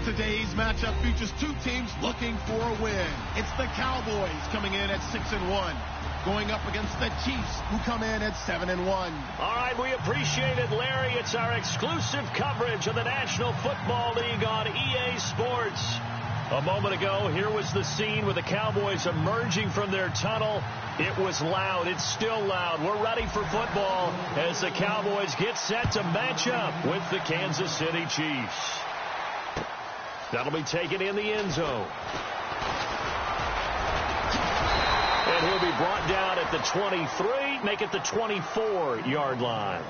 Today's matchup features two teams looking for a win. It's the Cowboys coming in at 6-1, going up against the Chiefs, who come in at 7-1. All right, we appreciate it, Larry. It's our exclusive coverage of the National Football League on EA Sports. A moment ago, here was the scene with the Cowboys emerging from their tunnel. It was loud. It's still loud. We're ready for football as the Cowboys get set to match up with the Kansas City Chiefs. That'll be taken in the end zone. And he'll be brought down at the 23, make it the 24-yard line.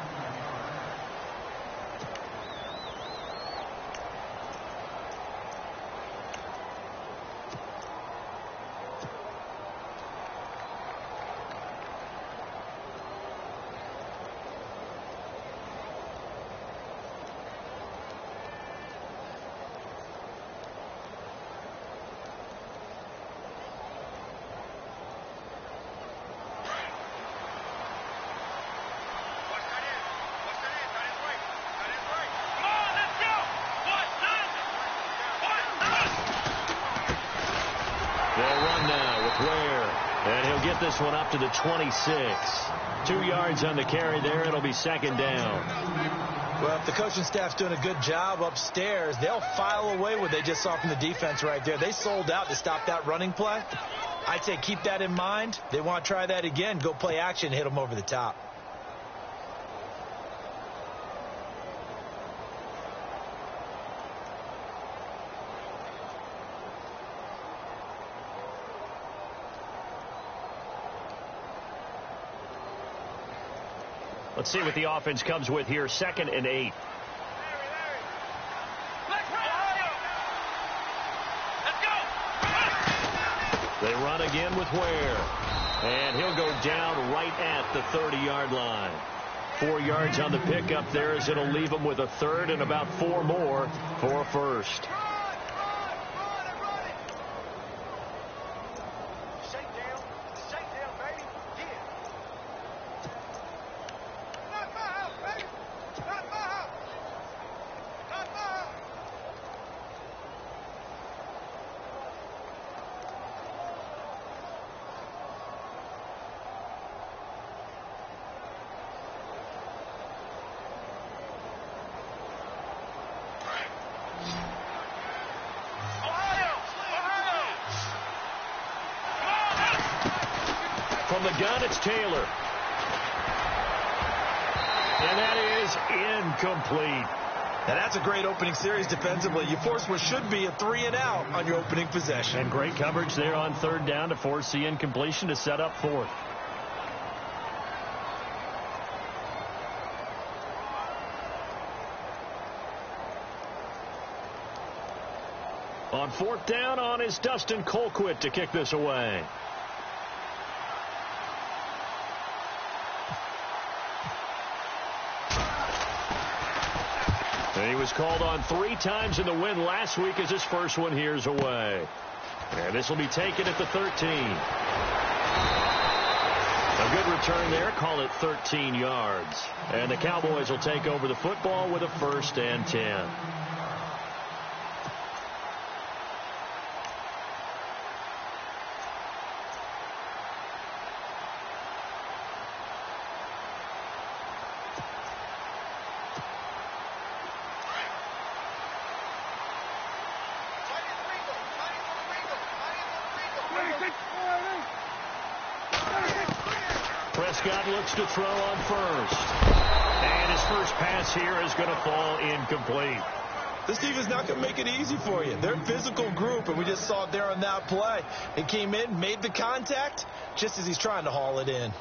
This one up to the 26. 2 yards on the carry there. It'll be second down. Well, if the coaching staff's doing a good job upstairs, they'll file away what they just saw from the defense right there. They sold out to stop that running play. I'd say keep that in mind. They want to try that again. Go play action, hit them over the top. Let's see what the offense comes with here. 2nd and 8. They run again with Ware. And he'll go down right at the 30-yard line. 4 yards on the pickup there as it'll leave him with a third and about 4 more for a first. From the gun, it's Taylor. And that is incomplete. Now, that's a great opening series defensively. You force what should be a 3-and-out on your opening possession. And great coverage there on 3rd down to force the incompletion to set up 4th. On 4th down on is Dustin Colquitt to kick this away. And he was called on 3 times in the win last week as his first one here's away. And this will be taken at the 13. A good return there. Call it 13 yards. And the Cowboys will take over the football with a 1st and 10. Prescott looks to throw on first. And his first pass here is going to fall incomplete. This defense not going to make it easy for you. They're a physical group, and we just saw it there on that play. He came in, made the contact, just as he's trying to haul it in.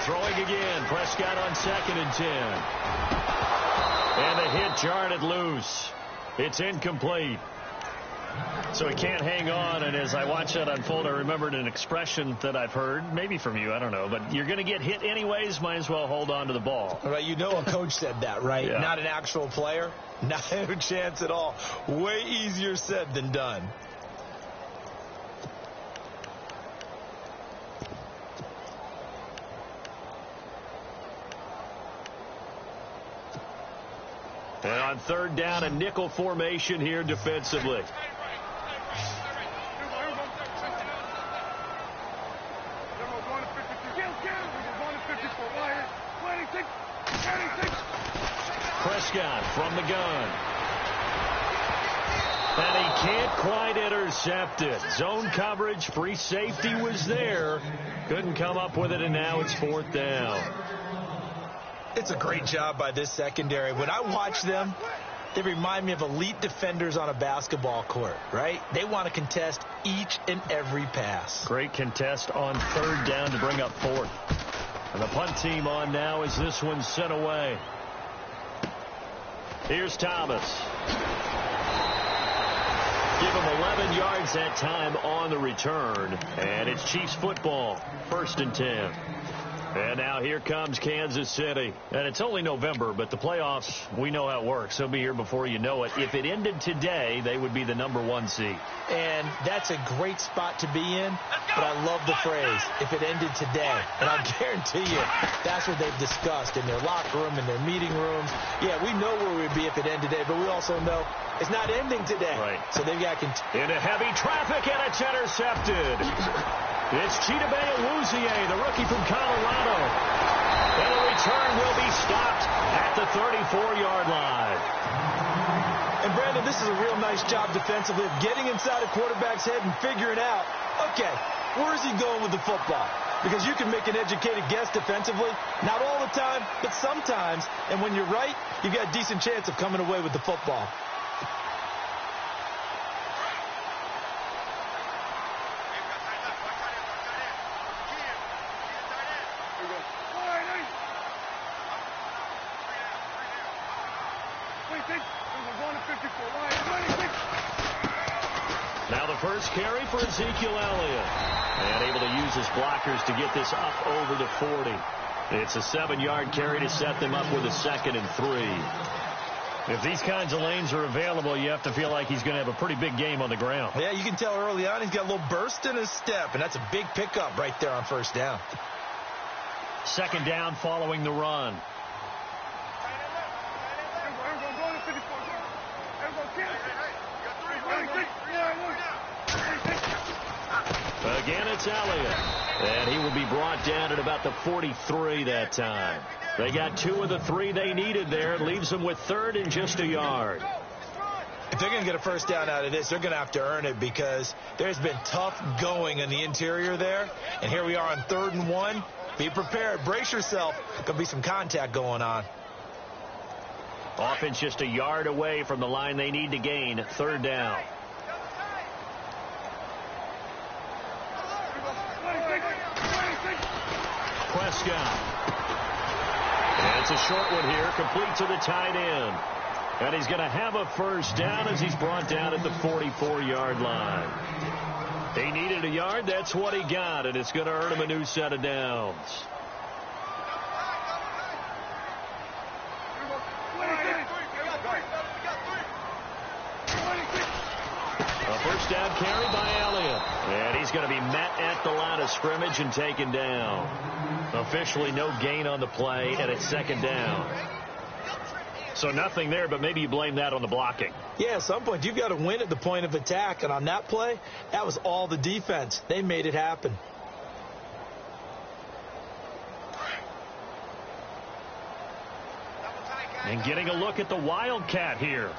Throwing again. Prescott on 2nd and 10. And the hit jarred it loose. It's incomplete. So he can't hang on, and as I watch that unfold, I remembered an expression that I've heard, maybe from you, I don't know, but you're going to get hit anyways, might as well hold on to the ball. All right, you know a coach said that, right? Yeah. Not an actual player. Not a chance at all. Way easier said than done. on third down, a nickel formation here defensively. Prescott from the gun. And he can't quite intercept it. Zone coverage, free safety was there. Couldn't come up with it, and now it's fourth down. It's a great job by this secondary. When I watch them, they remind me of elite defenders on a basketball court, right? They want to contest each and every pass. Great contest on third down to bring up fourth. And the punt team on now as this one's sent away. Here's Thomas. Give him 11 yards that time on the return. And it's Chiefs football, 1st and 10. And now here comes Kansas City. And it's only November, but the playoffs, we know how it works. They'll be here before you know it. If it ended today, they would be the #1 seed. And that's a great spot to be in, but I love the phrase, if it ended today. And I'll guarantee you, that's what they've discussed in their locker room, in their meeting rooms. Yeah, we know where we'd be if it ended today, but we also know it's not ending today. Right. So they've got to continue. Into heavy traffic, and it's intercepted. It's Chidobe Awuzie, the rookie from Colorado. And the return will be stopped at the 34-yard line. And, Brandon, this is a real nice job defensively of getting inside a quarterback's head and figuring out, okay, where is he going with the football? Because you can make an educated guess defensively, not all the time, but sometimes. And when you're right, you've got a decent chance of coming away with the football. Now the first carry for Ezekiel Elliott. And able to use his blockers to get this up over the 40. It's a 7-yard carry to set them up with a 2nd and 3. If these kinds of lanes are available, you have to feel like he's going to have a pretty big game on the ground. Yeah, you can tell early on he's got a little burst in his step, and that's a big pickup right there on first down. 2nd down following the run. Again, it's Elliott. And he will be brought down at about the 43 that time. They got 2 of the 3 they needed there. It leaves them with 3rd and just a yard. If they're going to get a first down out of this, they're going to have to earn it because there's been tough going in the interior there. And here we are on 3rd and 1. Be prepared. Brace yourself. Going to be some contact going on. Offense just a yard away from the line they need to gain. 3rd down. Prescott. And it's a short one here, complete to the tight end. And he's going to have a first down as he's brought down at the 44-yard line. He needed a yard, that's what he got, and it's going to earn him a new set of downs. A first down carry by Elliott. And he's going to be met at the line of scrimmage and taken down. Officially no gain on the play, and it's 2nd down. So nothing there, but maybe you blame that on the blocking. Yeah, at some point you've got to win at the point of attack, and on that play, that was all the defense. They made it happen. And getting a look at the Wildcat here.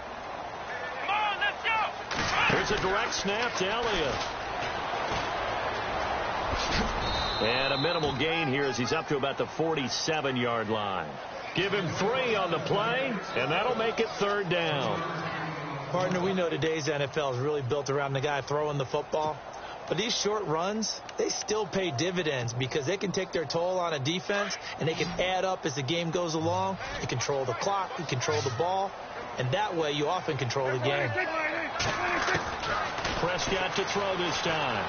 Come on, let's go! Here's a direct snap to Elliott. And a minimal gain here as he's up to about the 47-yard line. Give him 3 on the play, and that'll make it 3rd down. Partner, we know today's NFL is really built around the guy throwing the football. But these short runs, they still pay dividends because they can take their toll on a defense, and they can add up as the game goes along. You control the clock, you control the ball, and that way you often control the game. Prescott to throw this time.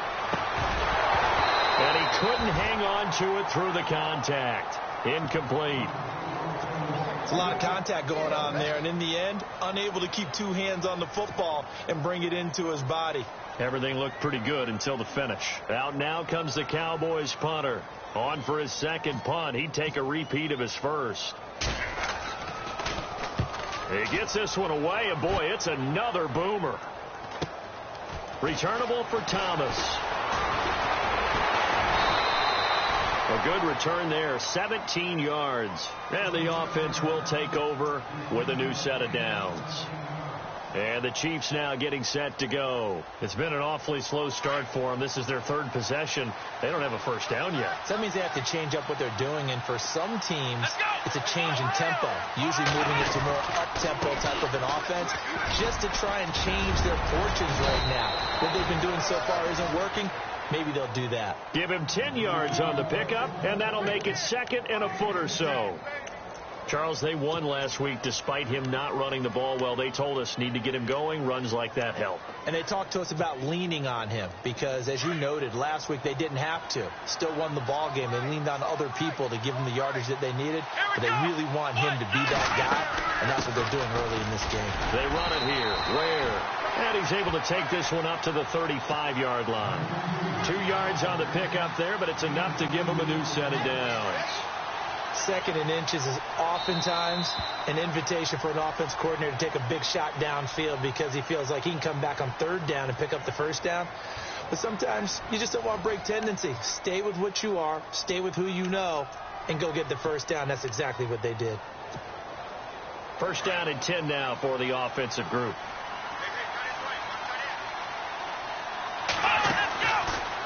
And he couldn't hang on to it through the contact. Incomplete. It's a lot of contact going on there, and in the end, unable to keep 2 hands on the football and bring it into his body. Everything looked pretty good until the finish. Out now comes the Cowboys punter. On for his 2nd punt. He'd take a repeat of his first. He gets this one away, and boy, it's another boomer. Returnable for Thomas. A good return there, 17 yards. And the offense will take over with a new set of downs. And the Chiefs now getting set to go. It's been an awfully slow start for them. This is their third possession. They don't have a first down yet. So that means they have to change up what they're doing, and for some teams, it's a change in tempo, usually moving it to more up-tempo type of an offense, just to try and change their fortunes right now. What they've been doing so far isn't working. Maybe they'll do that. Give him 10 yards on the pickup, and that'll make it 2nd and a foot or so. Charles, they won last week despite him not running the ball well. They told us need to get him going. Runs like that help. And they talked to us about leaning on him because, as you noted, last week they didn't have to. Still won the ball game. They leaned on other people to give them the yardage that they needed. But they really want him to be that guy, and that's what they're doing early in this game. They run it here. Ware. And he's able to take this one up to the 35-yard line. 2 yards on the pickup there, but it's enough to give him a new set of downs. 2nd and inches is oftentimes an invitation for an offense coordinator to take a big shot downfield because he feels like he can come back on 3rd down and pick up the 1st down. But sometimes you just don't want to break tendency. Stay with what you are, stay with who you know, and go get the 1st down. That's exactly what they did. 1st down and 10 now for the offensive group.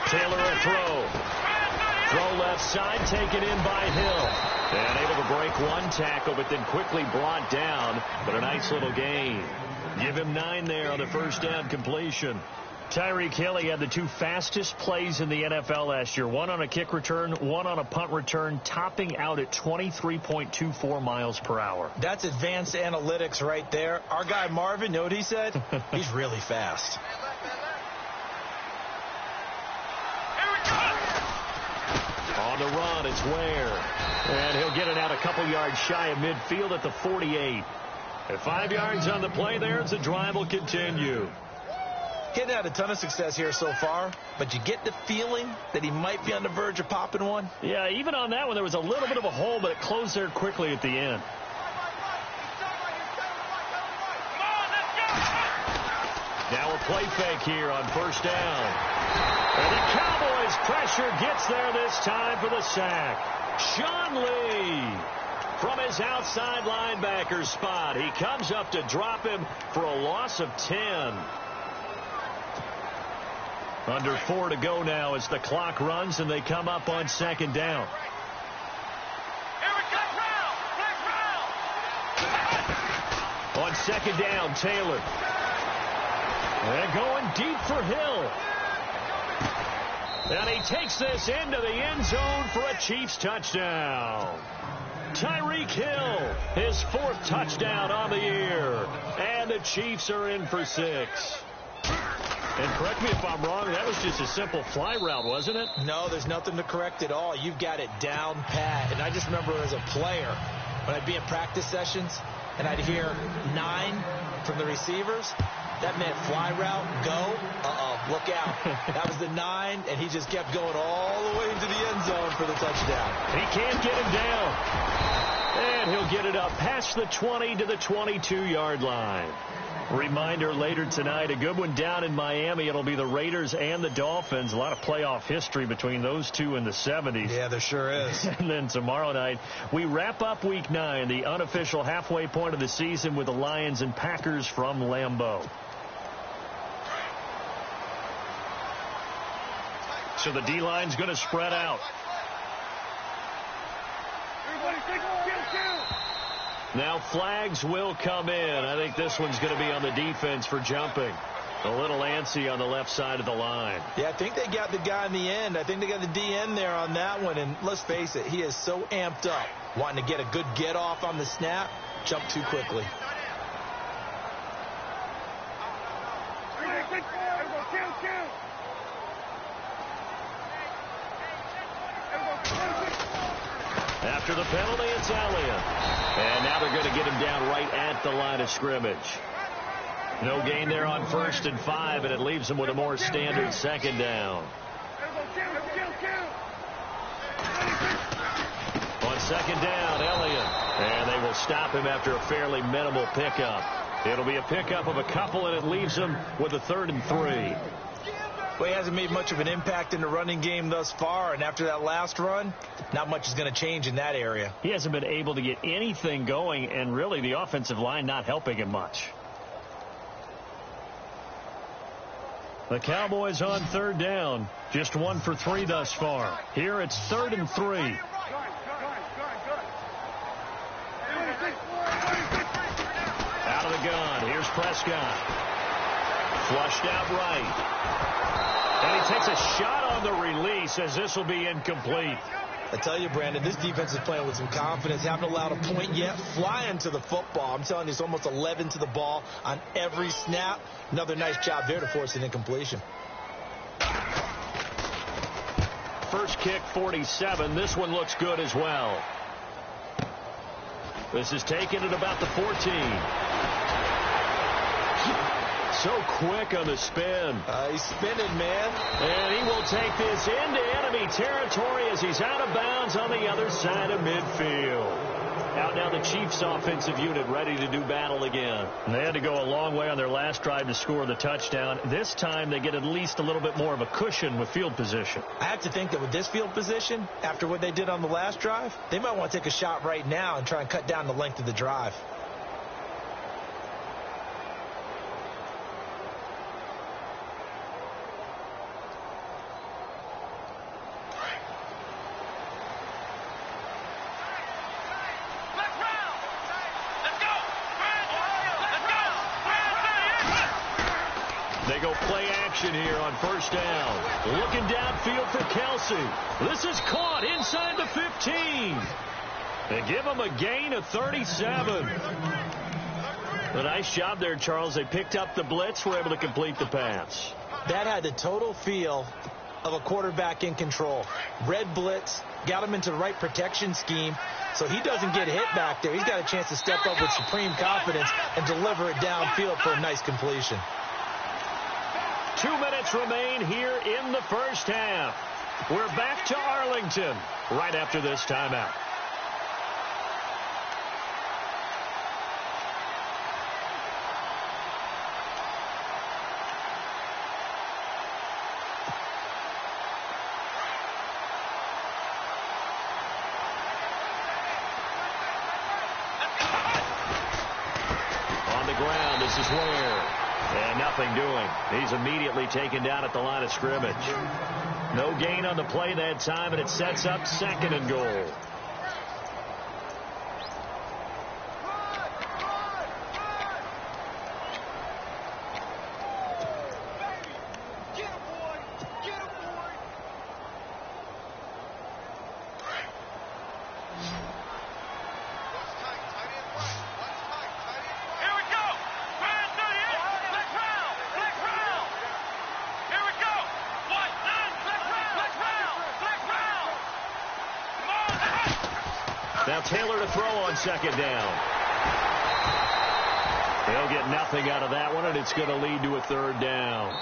Taylor a throw. Throw left side, taken in by Hill. And able to break one tackle, but then quickly brought down. But a nice little gain. Give him 9 there on the 1st down completion. Tyreek Hill, he had the 2 fastest plays in the NFL last year. One on a kick return, one on a punt return, topping out at 23.24 miles per hour. That's advanced analytics right there. Our guy Marvin, you know what he said? He's really fast. On the run, it's Ware. And he'll get it out a couple yards shy of midfield at the 48. At 5 yards on the play there, as the drive will continue. Getting had a ton of success here so far, but you get the feeling that he might be on the verge of popping one. Yeah, even on that one, there was a little bit of a hole, but it closed there quickly at the end. Now a play fake here on 1st down. And the Cowboys pressure gets there this time for the sack. Sean Lee from his outside linebacker spot. He comes up to drop him for a loss of 10. Under 4 to go now as the clock runs and they come up on 2nd down. On 2nd down, Taylor. And going deep for Hill. And he takes this into the end zone for a Chiefs touchdown. Tyreek Hill, his 4th touchdown on the year. And the Chiefs are in for 6. And correct me if I'm wrong, that was just a simple fly route, wasn't it? No, there's nothing to correct at all. You've got it down pat. And I just remember as a player, when I'd be in practice sessions, and I'd hear 9 from the receivers, that meant fly route, go, look out. That was the 9, and he just kept going all the way into the end zone for the touchdown. He can't get him down. And he'll get it up past the 20 to the 22-yard line. Reminder later tonight, a good one down in Miami. It'll be the Raiders and the Dolphins. A lot of playoff history between those two in the 70s. Yeah, there sure is. And then tomorrow night, we wrap up Week 9, the unofficial halfway point of the season with the Lions and Packers from Lambeau. So the D-line's going to spread out. Now flags will come in. I think this one's going to be on the defense for jumping. A little antsy on the left side of the line. Yeah, I think they got the guy in the end. I think they got the DN there on that one. And let's face it, he is so amped up, wanting to get a good get off on the snap, jump too quickly. After the penalty, it's Elliott. And now they're going to get him down right at the line of scrimmage. No gain there on 1st and 5, and it leaves them with a more standard 2nd down. On 2nd down, Elliott. And they will stop him after a fairly minimal pickup. It'll be a pickup of a couple, and it leaves him with a 3rd and 3. Well, he hasn't made much of an impact in the running game thus far, and after that last run, not much is going to change in that area. He hasn't been able to get anything going, and really the offensive line not helping him much. The Cowboys on 3rd down. Just 1 for 3 thus far. Here it's 3rd and 3. Out of the gun. Here's Prescott. Flushed out right. And he takes a shot on the release as this will be incomplete. I tell you, Brandon, this defense is playing with some confidence. Haven't allowed a point yet. Flying to the football. I'm telling you, it's almost 11 to the ball on every snap. Another nice job there to force an incompletion. First kick, 47. This one looks good as well. This is taken at about the 14. So quick on the spin. He's spinning, man. And he will take this into enemy territory as he's out of bounds on the other side of midfield. Out now the Chiefs offensive unit ready to do battle again. And they had to go a long way on their last drive to score the touchdown. This time they get at least a little bit more of a cushion with field position. I have to think that with this field position, after what they did on the last drive, they might want to take a shot right now and try and cut down the length of the drive. They go play action here on 1st down. Looking downfield for Kelsey. This is caught inside the 15. They give him a gain of 37. A nice job there, Charles. They picked up the blitz, were able to complete the pass. That had the total feel of a quarterback in control. Red blitz, got him into the right protection scheme, so he doesn't get hit back there. He's got a chance to step up with supreme confidence and deliver it downfield for a nice completion. 2 minutes remain here in the 1st half. We're back to Arlington right after this timeout. On the ground, this is Ware. And nothing doing. He's immediately taken down at the line of scrimmage. No gain on the play that time, and it sets up 2nd and goal. Now Taylor to throw on 2nd down. They'll get nothing out of that one, and it's going to lead to a 3rd down.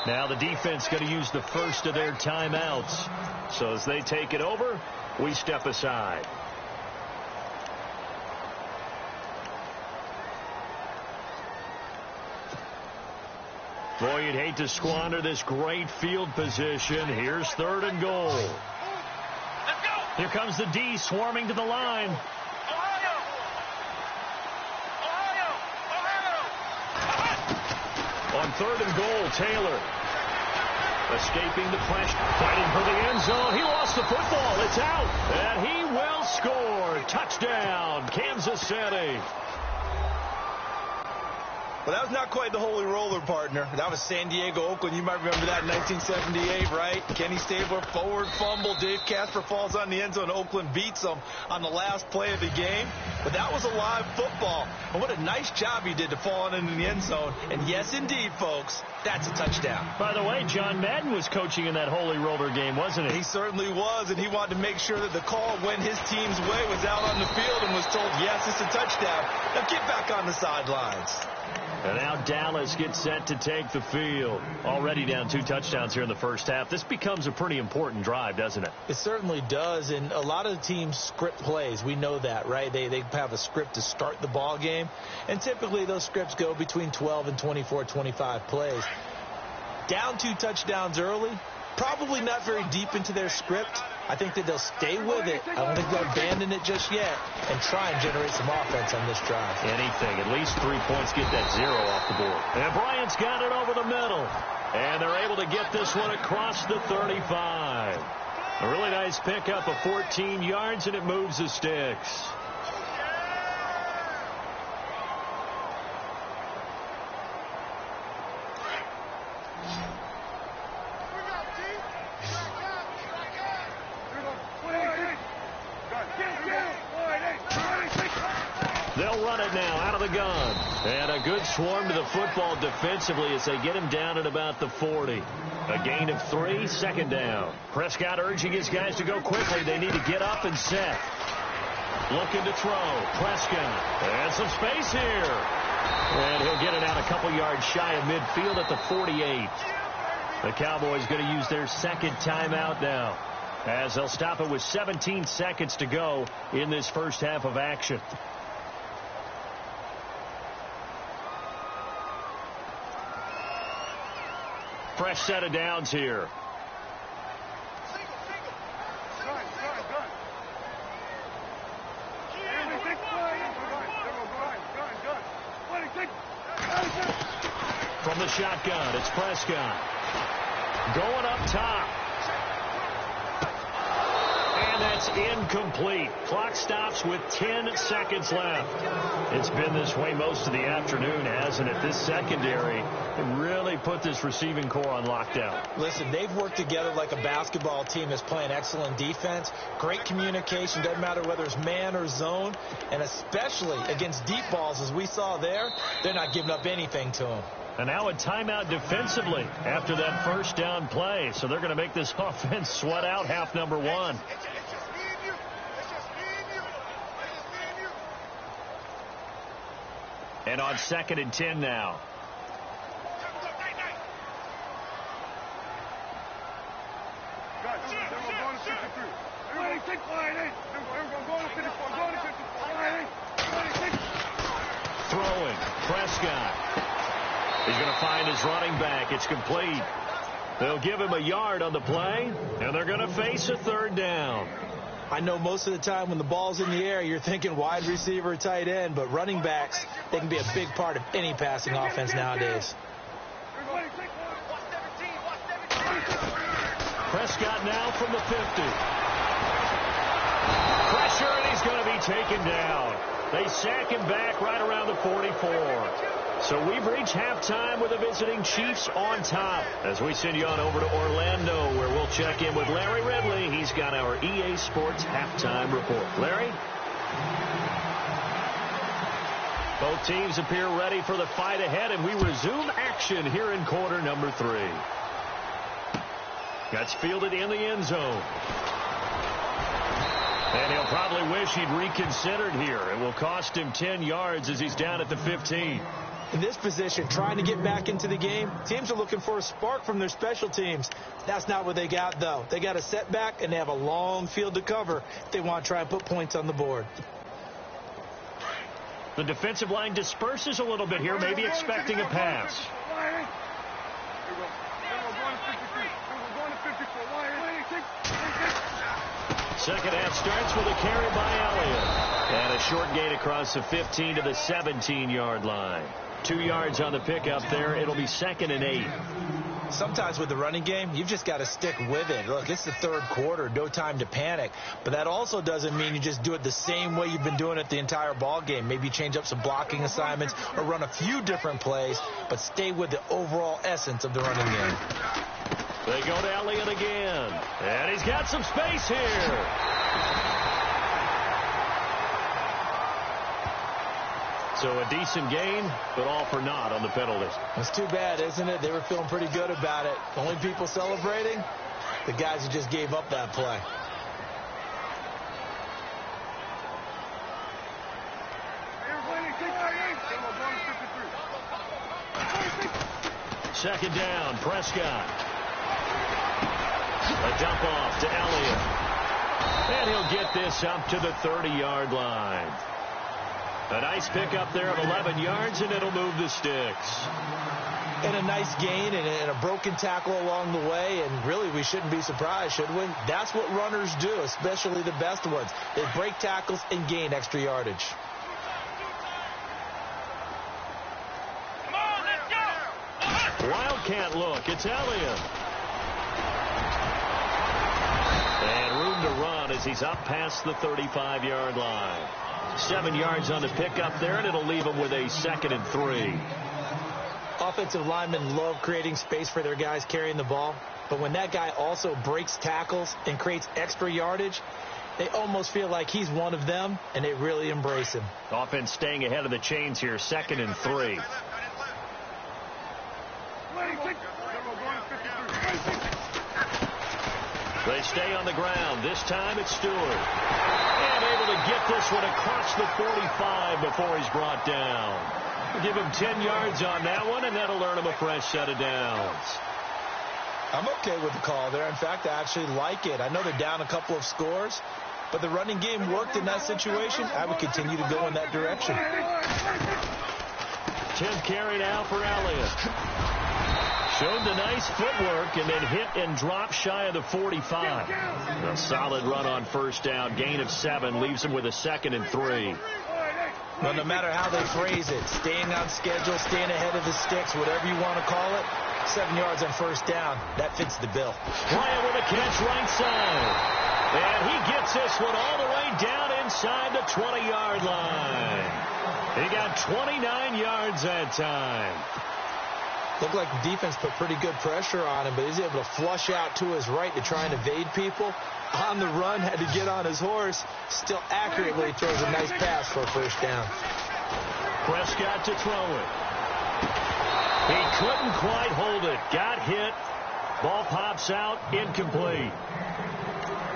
Now the defense going to use the first of their timeouts. So as they take it over, we step aside. Boy, you'd hate to squander this great field position. Here's 3rd and goal. Here comes the D swarming to the line. On 3rd and goal, Taylor. Escaping the pressure, fighting for the end zone. He lost the football. It's out. And he will score. Touchdown, Kansas City. Well, that was not quite the holy roller, partner. That was San Diego, Oakland. You might remember that in 1978, right? Kenny Stabler, forward fumble. Dave Casper falls on the end zone. Oakland beats them on the last play of the game. But that was a live football. And what a nice job he did to fall into the end zone. And yes, indeed, folks, that's a touchdown. By the way, John Madden was coaching in that holy roller game, wasn't he? He certainly was, and he wanted to make sure that the call went his team's way, was out on the field and was told, yes, it's a touchdown. Now get back on the sidelines. And now Dallas gets set to take the field. Already down 2 touchdowns here in the first half. This becomes a pretty important drive, doesn't it? It certainly does, and a lot of the teams script plays. We know that, right? They have a script to start the ball game, and typically those scripts go between 12 and 24, 25 plays. Down 2 touchdowns early, probably not very deep into their script. I think that they'll stay with it. I don't think they'll abandon it just yet and try and generate some offense on this drive. Anything. At least 3 points, get that 0 off the board. And Bryant's got it over the middle. And they're able to get this one across the 35. A really nice pickup of 14 yards, and it moves the sticks. They'll run it now out of the gun. And a good swarm to the football defensively as they get him down at about the 40. A gain of 3, second down. Prescott urging his guys to go quickly. They need to get up and set. Looking to throw. Prescott. And some space here. And he'll get it out a couple yards shy of midfield at the 48. The Cowboys going to use their second timeout now, as they'll stop it with 17 seconds to go in this first half of action. Fresh set of downs here. From the shotgun, it's Prescott. Going up top. And that's incomplete. Clock stops with 10 seconds left. It's been this way most of the afternoon, hasn't it? This secondary really put this receiving core on lockdown. Listen, they've worked together like a basketball team that's playing excellent defense. Great communication. Doesn't matter whether it's man or zone. And especially against deep balls, as we saw there, they're not giving up anything to them. And now a timeout defensively after that first down play. So they're going to make this offense sweat out half number 1. And on 2nd and 10 now. Throwing. Prescott. He's going to find his running back. It's complete. They'll give him a yard on the play, and they're going to face a 3rd down. I know most of the time when the ball's in the air, you're thinking wide receiver, tight end, but running backs, they can be a big part of any passing offense nowadays. Prescott now from the 50. Pressure, and he's going to be taken down. They sack him back right around the 44. So we've reached halftime with the visiting Chiefs on top, as we send you on over to Orlando, where we'll check in with Larry Ridley. He's got our EA Sports halftime report. Larry? Both teams appear ready for the fight ahead, and we resume action here in quarter number 3. That's fielded in the end zone. And he'll probably wish he'd reconsidered here. It will cost him 10 yards as he's down at the 15. In this position, trying to get back into the game, teams are looking for a spark from their special teams. That's not what they got, though. They got a setback, and they have a long field to cover if they want to try and put points on the board. The defensive line disperses a little bit here, maybe expecting a pass. Second half starts with a carry by Elliott. And a short gain across the 15 to the 17-yard line. 2 yards on the pickup there. It'll be 2nd and 8. Sometimes with the running game, you've just got to stick with it. Look, it's the 3rd quarter, no time to panic. But that also doesn't mean you just do it the same way you've been doing it the entire ball game. Maybe change up some blocking assignments or run a few different plays, but stay with the overall essence of the running game. They go to Elliott again. And he's got some space here. So a decent gain, but all for naught on the penalties. It's too bad, isn't it? They were feeling pretty good about it. The only people celebrating, the guys who just gave up that play. Second down, Prescott. A dump off to Elliott. And he'll get this up to the 30-yard line. A nice pickup there of 11 yards, and it'll move the sticks. And a nice gain and a broken tackle along the way, and really we shouldn't be surprised, should we? That's what runners do, especially the best ones. They break tackles and gain extra yardage. Come on, let's go. Wildcat look. It's Elliott. And room to run as he's up past the 35-yard line. 7 yards on the pickup there, and it'll leave him with a 2nd and 3. Offensive linemen love creating space for their guys carrying the ball, but when that guy also breaks tackles and creates extra yardage, they almost feel like he's one of them, and they really embrace him. Offense staying ahead of the chains here, 2nd and 3. They stay on the ground. This time it's Stewart. And able to get this one across the 45 before he's brought down. Give him 10 yards on that one, and that'll earn him a fresh set of downs. I'm okay with the call there. In fact, I actually like it. I know they're down a couple of scores, but the running game worked in that situation. I would continue to go in that direction. 10th carry now for Elliott. Showed the nice footwork and then hit and drop shy of the 45. A solid run on first down. Gain of 7 leaves him with a 2nd and 3. Well, no matter how they phrase it, staying on schedule, staying ahead of the sticks, whatever you want to call it, 7 yards on first down, that fits the bill. Bryant with a catch right side. And he gets this one all the way down inside the 20-yard line. He got 29 yards that time. Looked like the defense put pretty good pressure on him, but he's able to flush out to his right to try and evade people. On the run, had to get on his horse. Still accurately throws a nice pass for a first down. Prescott to throw it. He couldn't quite hold it. Got hit. Ball pops out. Incomplete.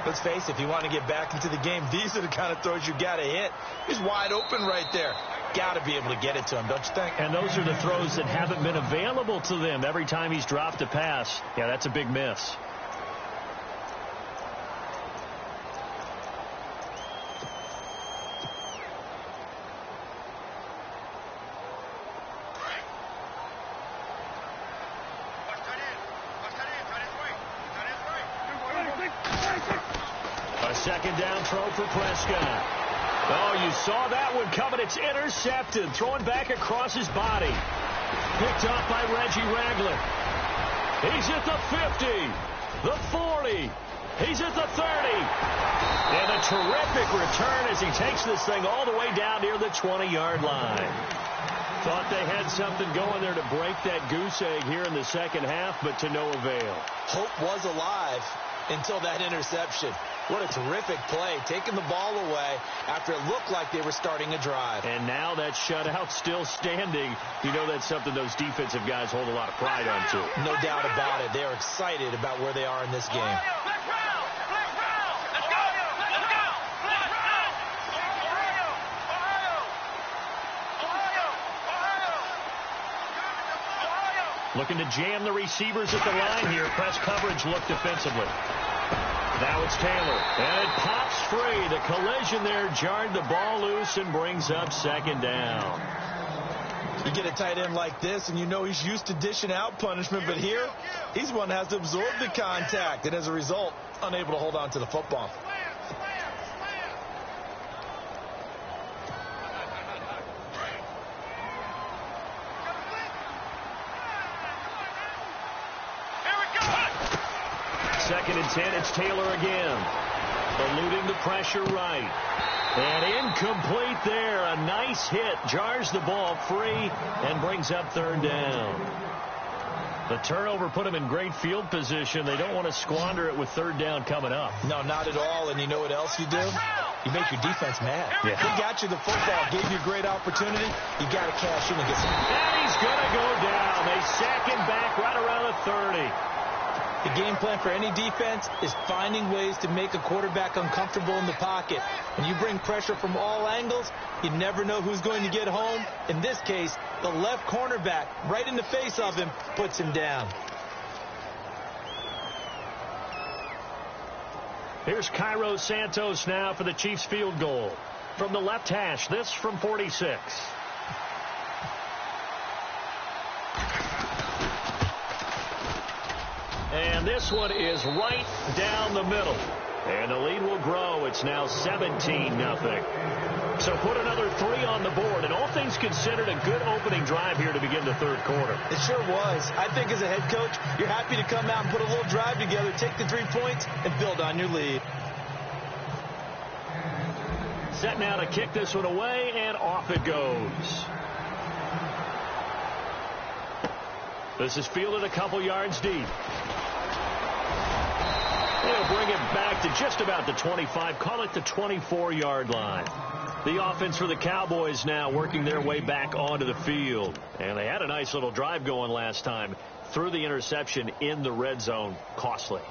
Let's face it, if you want to get back into the game, these are the kind of throws you got to hit. He's wide open right there. Got to be able to get it to him, don't you think? And those are the throws that haven't been available to them every time he's dropped a pass. Yeah, that's a big miss. A second down throw for Prescott. Oh, you saw that one coming. It's intercepted. Throwing back across his body. Picked up by Reggie Ragland. He's at the 50. The 40. He's at the 30. And a terrific return as he takes this thing all the way down near the 20-yard line. Thought they had something going there to break that goose egg here in the second half, but to no avail. Hope was alive until that interception. What a terrific play, taking the ball away after it looked like they were starting a drive. And now that shutout still standing. You know that's something those defensive guys hold a lot of pride on, too. No doubt about it. They're excited about where they are in this game. Looking to jam the receivers at the line here. Press coverage look defensively. Now it's Taylor. And it pops free. The collision there jarred the ball loose and brings up second down. You get a tight end like this, and you know he's used to dishing out punishment, but here, he's one that has to absorb the contact, and as a result, unable to hold on to the football. Second and 10, it's Taylor again. Eluding the pressure right. And incomplete there. A nice hit. Jars the ball free and brings up third down. The turnover put him in great field position. They don't want to squander it with third down coming up. No, not at all. And you know what else you do? You make your defense mad. Yeah. He got you the football, gave you a great opportunity. You got to cash in and get some. And he's going to go down. They sack him back right around the 30. The game plan for any defense is finding ways to make a quarterback uncomfortable in the pocket. When you bring pressure from all angles, you never know who's going to get home. In this case, the left cornerback, right in the face of him, puts him down. Here's Cairo Santos now for the Chiefs field goal. From the left hash, this from 46. And this one is right down the middle. And the lead will grow. It's now 17-0. So put another 3 on the board. And all things considered, a good opening drive here to begin the third quarter. It sure was. I think as a head coach, you're happy to come out and put a little drive together, take the 3 points, and build on your lead. Set now to kick this one away, and off it goes. This is fielded a couple yards deep. They'll bring it back to just about the 25, call it the 24-yard line. The offense for the Cowboys now working their way back onto the field. And they had a nice little drive going last time. Threw the interception in the red zone. Costly.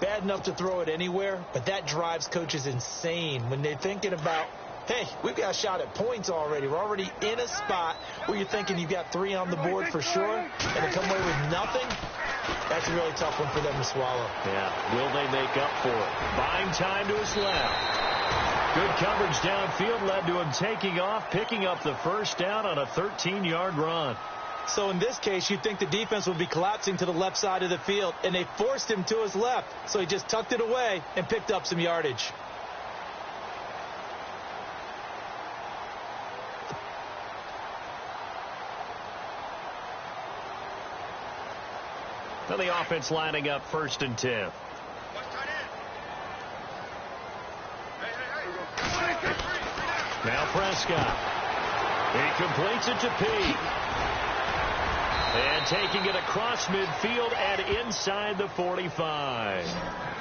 Bad enough to throw it anywhere, but that drives coaches insane when they're thinking about, hey, we've got a shot at points already. We're already in a spot where you're thinking you've got 3 on the board for sure, and to come away with nothing, that's a really tough one for them to swallow. Yeah, will they make up for it? Buying time to his left. Good coverage downfield led to him taking off, picking up the first down on a 13-yard run. So in this case, you'd think the defense would be collapsing to the left side of the field, and they forced him to his left. So he just tucked it away and picked up some yardage. Now the offense lining up 1st and 10. Now Prescott. He completes it to Peake. And taking it across midfield and inside the 45.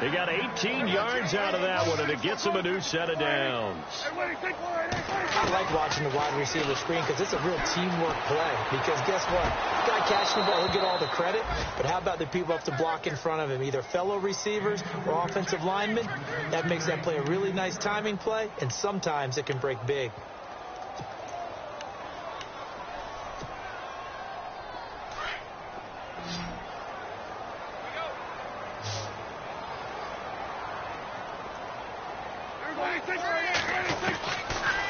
They got 18 yards out of that one, and it gets them a new set of downs. I like watching the wide receiver screen because it's a real teamwork play. Because guess what? The guy catching the ball, he'll get all the credit. But how about the people up to block in front of him? Either fellow receivers or offensive linemen. That makes that play a really nice timing play, and sometimes it can break big.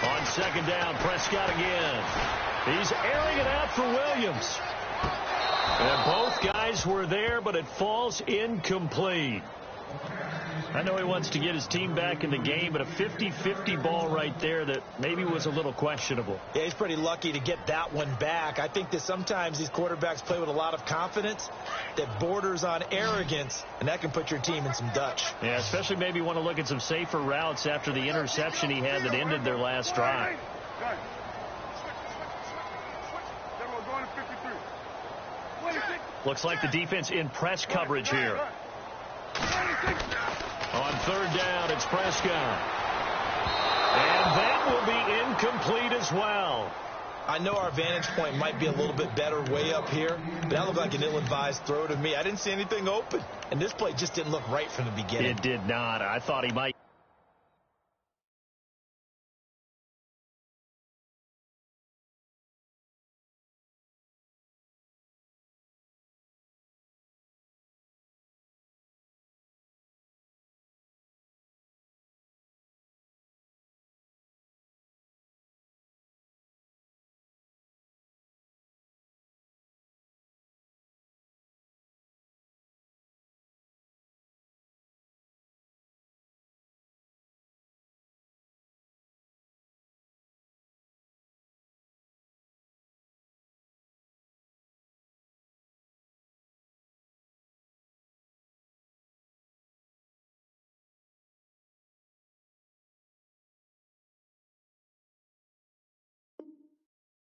On 2nd down, Prescott again. He's airing it out for Williams. And both guys were there, but it falls incomplete. I know he wants to get his team back in the game, but a 50-50 ball right there that maybe was a little questionable. Yeah, he's pretty lucky to get that one back. I think that sometimes these quarterbacks play with a lot of confidence that borders on arrogance, and that can put your team in some Dutch. Yeah, especially maybe want to look at some safer routes after the interception he had that ended their last drive. Looks like the defense in press coverage here. On 3rd down, it's Prescott. And that will be incomplete as well. I know our vantage point might be a little bit better way up here, but that looked like an ill-advised throw to me. I didn't see anything open, and this play just didn't look right from the beginning. It did not. I thought he might.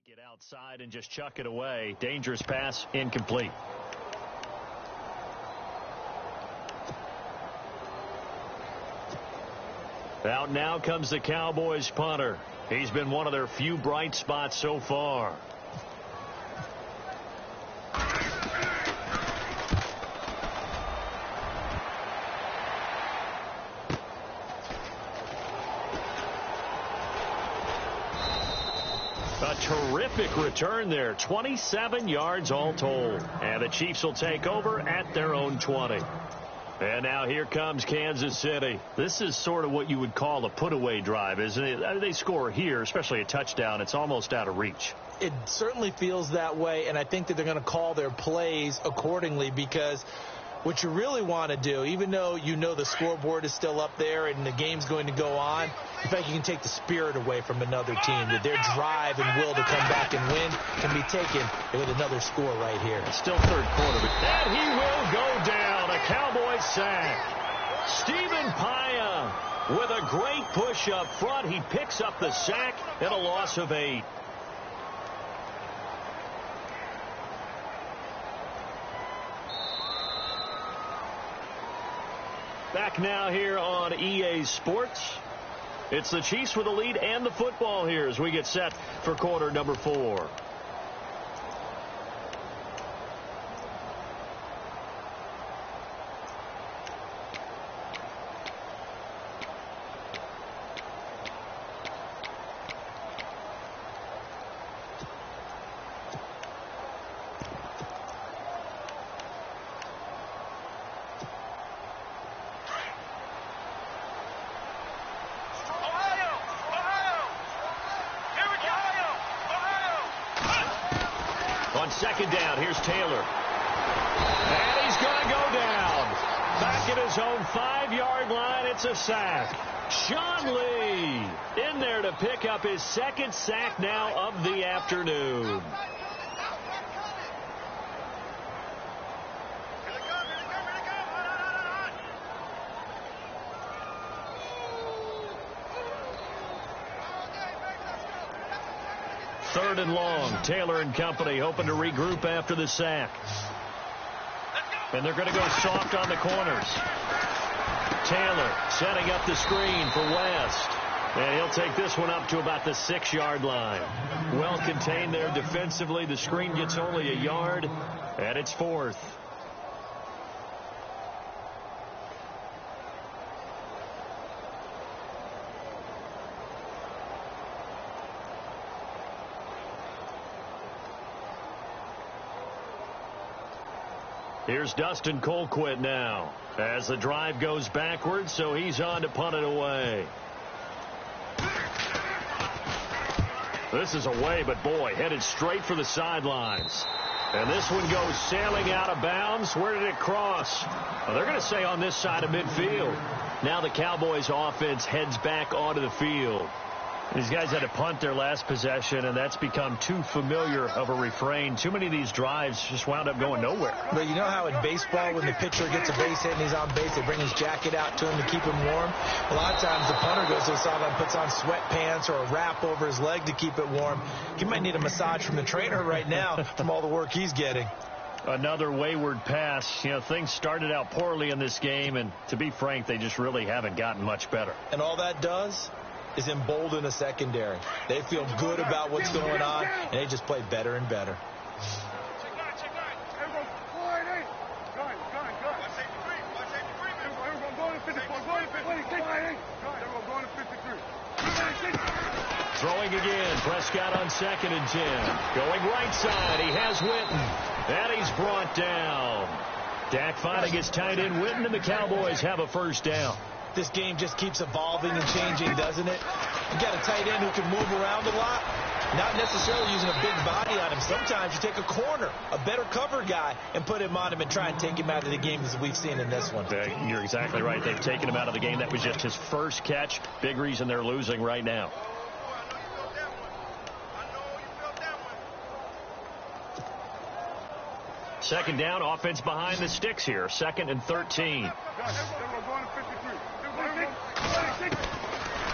Get outside and just chuck it away. Dangerous pass, incomplete. Out now comes the Cowboys punter. He's been one of their few bright spots so far. A terrific return there. 27 yards all told. And the Chiefs will take over at their own 20. And now here comes Kansas City. This is sort of what you would call a put-away drive, isn't it? They score here, especially a touchdown. It's almost out of reach. It certainly feels that way, and I think that they're going to call their plays accordingly, because what you really want to do, even though you know the scoreboard is still up there and the game's going to go on, in fact, you can take the spirit away from another team, that their drive and will to come back and win can be taken with another score right here. Still third quarter. And he will go down. A Cowboys sack. Stephen Paya with a great push up front. He picks up the sack and a loss of 8. Back now here on EA Sports. It's the Chiefs with the lead and the football here as we get set for quarter number 4. On second down, here's Taylor. And he's going to go down. Back at his own 5-yard line, it's a sack. Sean Lee in there to pick up his second sack now of the afternoon. Third and long. Taylor and company hoping to regroup after the sack. And they're going to go soft on the corners. Taylor setting up the screen for West. And he'll take this one up to about the 6-yard line. Well contained there defensively. The screen gets only a yard. And it's 4th. Here's Dustin Colquitt now as the drive goes backwards, so he's on to punt it away. This is away, but boy, headed straight for the sidelines. And this one goes sailing out of bounds. Where did it cross? Well, they're going to say on this side of midfield. Now the Cowboys offense heads back onto the field. These guys had to punt their last possession, and that's become too familiar of a refrain. Too many of these drives just wound up going nowhere. But you know how in baseball, when the pitcher gets a base hit and he's on base, they bring his jacket out to him to keep him warm? A lot of times the punter goes to the sideline, puts on sweatpants or a wrap over his leg to keep it warm. He might need a massage from the trainer right now from all the work he's getting. Another wayward pass. You know, things started out poorly in this game, and to be frank, they just really haven't gotten much better. And all that does is embolden a secondary. They feel good about what's going on, and they just play better and better. Throwing again. Prescott on 2nd and 10. Going right side. He has Witten. And he's brought down. Dak finding his tight end Witten, and the Cowboys have a first down. This game just keeps evolving and changing, doesn't it? You got a tight end who can move around a lot, not necessarily using a big body on him. Sometimes you take a corner, a better cover guy, and put him on him and try and take him out of the game, as we've seen in this one. You're exactly right. They've taken him out of the game. That was just his first catch. Big reason they're losing right now. Second down, offense behind the sticks here. 2nd and 13.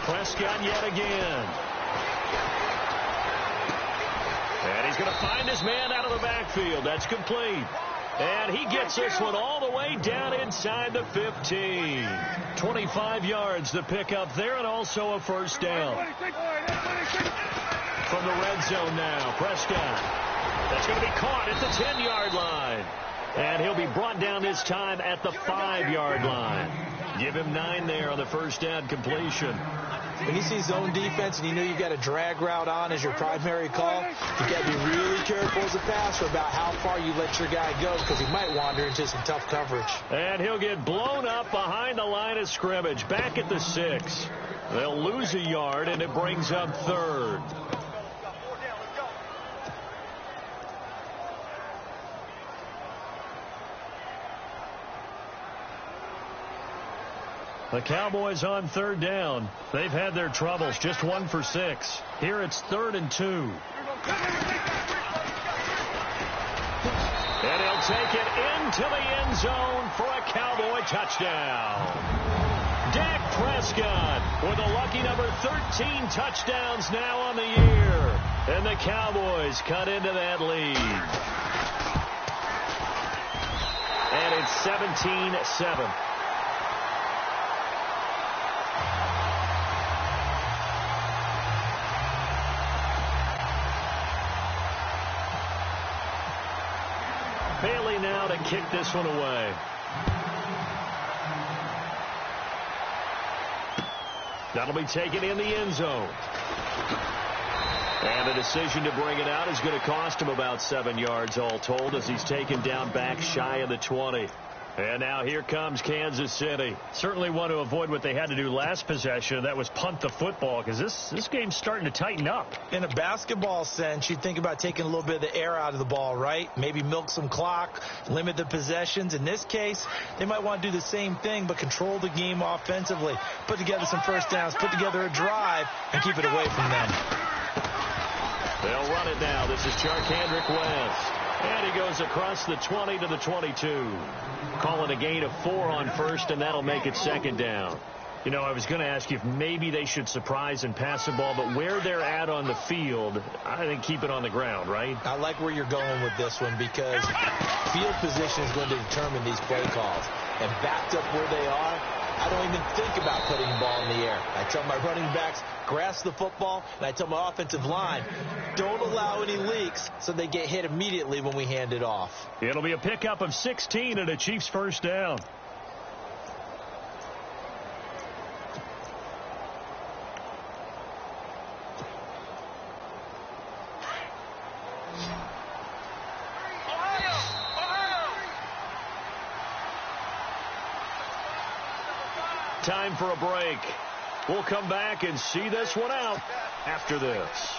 Prescott yet again. And he's going to find his man out of the backfield. That's complete. And he gets this one all the way down inside the 15. 25 yards to pick up there, and also a first down. From the red zone now, Prescott. That's going to be caught at the 10-yard line. And he'll be brought down this time at the 5-yard line. Give him 9 there on the first down completion. When you see zone defense and you know you've got a drag route on as your primary call, you got to be really careful as a passer about how far you let your guy go, because he might wander into some tough coverage. And he'll get blown up behind the line of scrimmage, back at the 6. They'll lose a yard, and it brings up 3rd. The Cowboys on 3rd down. They've had their troubles, just 1 for 6. Here it's 3rd and 2. And he'll take it into the end zone for a Cowboy touchdown. Dak Prescott with a lucky number 13 touchdowns now on the year. And the Cowboys cut into that lead. And it's 17-7. Bailey now to kick this one away. That'll be taken in the end zone. And the decision to bring it out is going to cost him about 7 yards all told, as he's taken down back shy of the 20. And now here comes Kansas City. Certainly want to avoid what they had to do last possession. That was punt the football, because this game's starting to tighten up. In a basketball sense, you think about taking a little bit of the air out of the ball, right? Maybe milk some clock, limit the possessions. In this case, they might want to do the same thing, but control the game offensively. Put together some first downs, put together a drive, and keep it away from them. They'll run it now. This is Charkandrick West. And he goes across the 20 to the 22. Calling a gain of 4 on first, and that'll make it 2nd down. You know, I was going to ask you if maybe they should surprise and pass the ball, but where they're at on the field, I think keep it on the ground, right? I like where you're going with this one, because field position is going to determine these play calls. And backed up where they are, I don't even think about putting the ball in the air. I tell my running backs, grasp the football, and I tell my offensive line, don't allow any leaks so they get hit immediately when we hand it off. It'll be a pickup of 16 and a Chiefs first down. Time for a break. We'll come back and see this one out after this.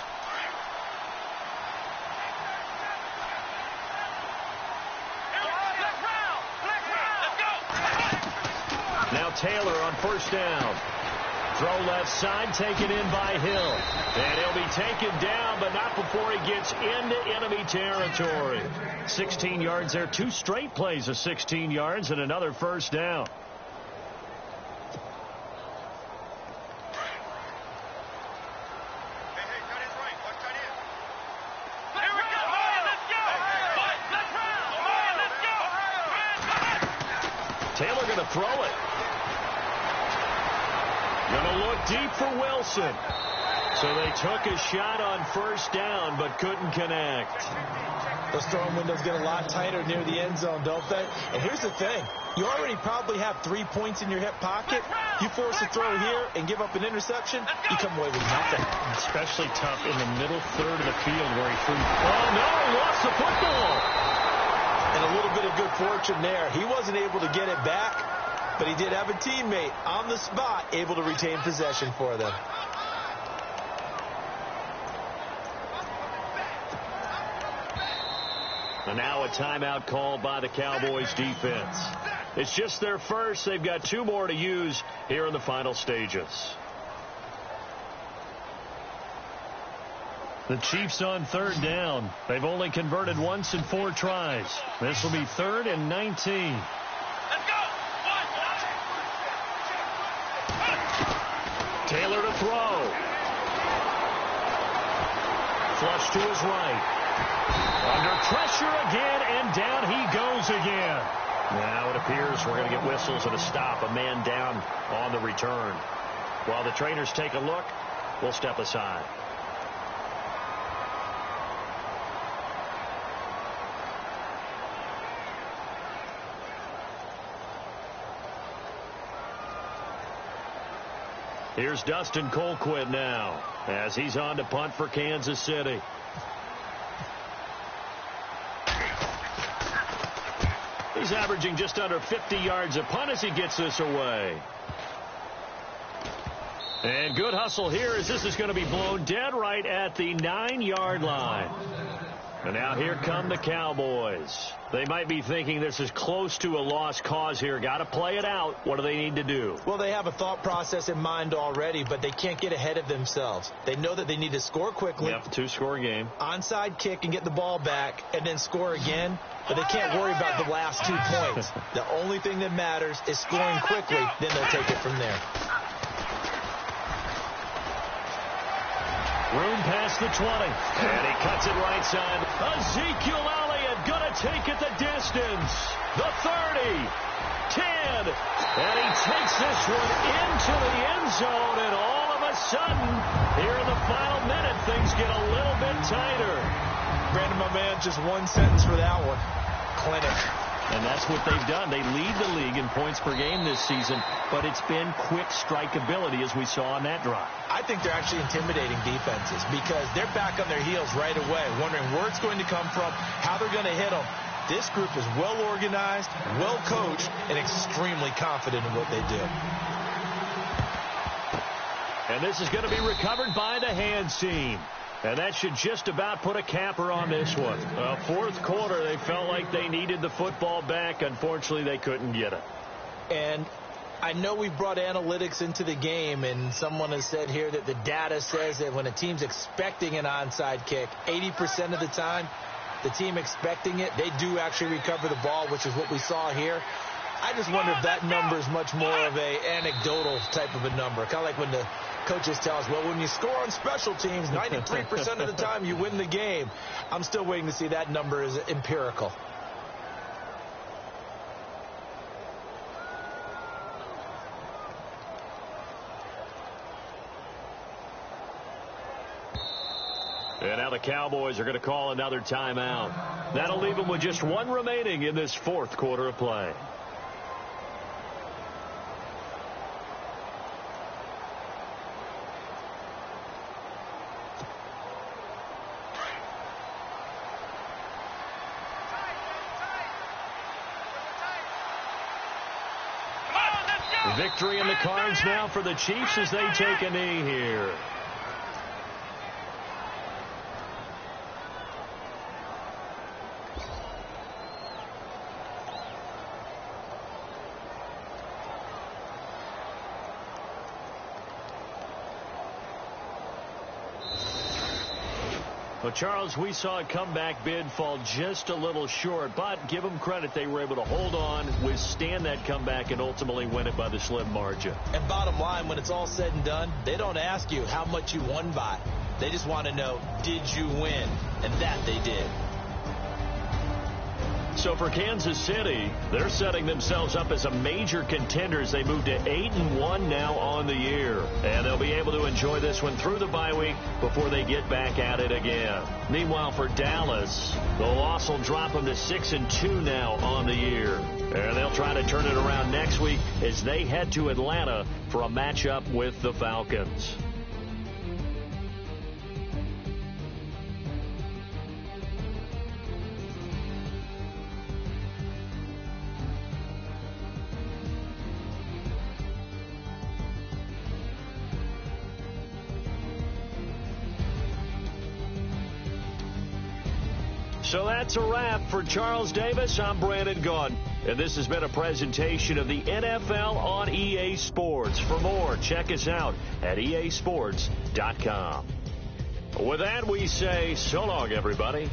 Now Taylor on first down. Throw left side, taken in by Hill. And he'll be taken down, but not before he gets into enemy territory. 16 yards there. 2 straight plays of 16 yards and another first down. Taylor going to throw it. Going to look deep for Wilson. So they took a shot on first down, but couldn't connect. Those throwing windows get a lot tighter near the end zone, don't they? And here's the thing. You already probably have 3 points in your hip pocket. You force a throw here and give up an interception, you come away with nothing. Especially tough in the middle third of the field where he threw. Oh, no, lost the football. And a little bit of good fortune there. He wasn't able to get it back, but he did have a teammate on the spot able to retain possession for them. And now a timeout called by the Cowboys defense. It's just their first. They've got 2 more to use here in the final stages. The Chiefs on 3rd down. They've only converted once in 4 tries. This will be 3rd and 19. Let's go! Taylor to throw. Flush to his right. Under pressure again, and down he goes again. Now it appears we're going to get whistles and a stop. A man down on the return. While the trainers take a look, we'll step aside. Here's Dustin Colquitt now as he's on to punt for Kansas City. He's averaging just under 50 yards a punt as he gets this away. And good hustle here as this is going to be blown dead right at the 9-yard line. And now here come the Cowboys. They might be thinking this is close to a lost cause here. Got to play it out. What do they need to do? Well, they have a thought process in mind already, but they can't get ahead of themselves. They know that they need to score quickly. Yep, 2-score game. Onside kick and get the ball back and then score again. But they can't worry about the last 2 points. The only thing that matters is scoring quickly. Then they'll take it from there. Room past the 20. And he cuts it right side. Ezekiel Elliott going to take it the distance. The 30. 10. And he takes this one into the end zone. And all of a sudden, here in the final minute, things get a little bit tighter. Brandon, my man, just one sentence for that one. Clinic. And that's what they've done. They lead the league in points per game this season, but it's been quick strikeability as we saw on that drive. I think they're actually intimidating defenses because they're back on their heels right away, wondering where it's going to come from, how they're going to hit them. This group is well organized, well coached, and extremely confident in what they do. And this is going to be recovered by the hands team. And that should just about put a capper on this one. Fourth quarter, they felt like they needed the football back. Unfortunately, they couldn't get it. And I know we brought analytics into the game, and someone has said here that the data says that when a team's expecting an onside kick, 80% of the time, the team expecting it, they do actually recover the ball, which is what we saw here. I just wonder if that number is much more of a anecdotal type of a number. Kind of like when the coaches tell us, well, when you score on special teams, 93% of the time you win the game. I'm still waiting to see that number is empirical. And now the Cowboys are going to call another timeout. That'll leave them with just one remaining in this fourth quarter of play. Victory in the cards now for the Chiefs as they take a knee here. Well, Charles, we saw a comeback bid fall just a little short, but give them credit. They were able to hold on, withstand that comeback, and ultimately win it by the slim margin. And bottom line, when it's all said and done, they don't ask you how much you won by. They just want to know, did you win? And that they did. So for Kansas City, they're setting themselves up as a major contender as they move to 8-1 now on the year. And they'll be able to enjoy this one through the bye week before they get back at it again. Meanwhile, for Dallas, the loss will drop them to 6-2 now on the year. And they'll try to turn it around next week as they head to Atlanta for a matchup with the Falcons. So that's a wrap. For Charles Davis, I'm Brandon Gunn. And this has been a presentation of the NFL on EA Sports. For more, check us out at easports.com. With that, we say so long, everybody.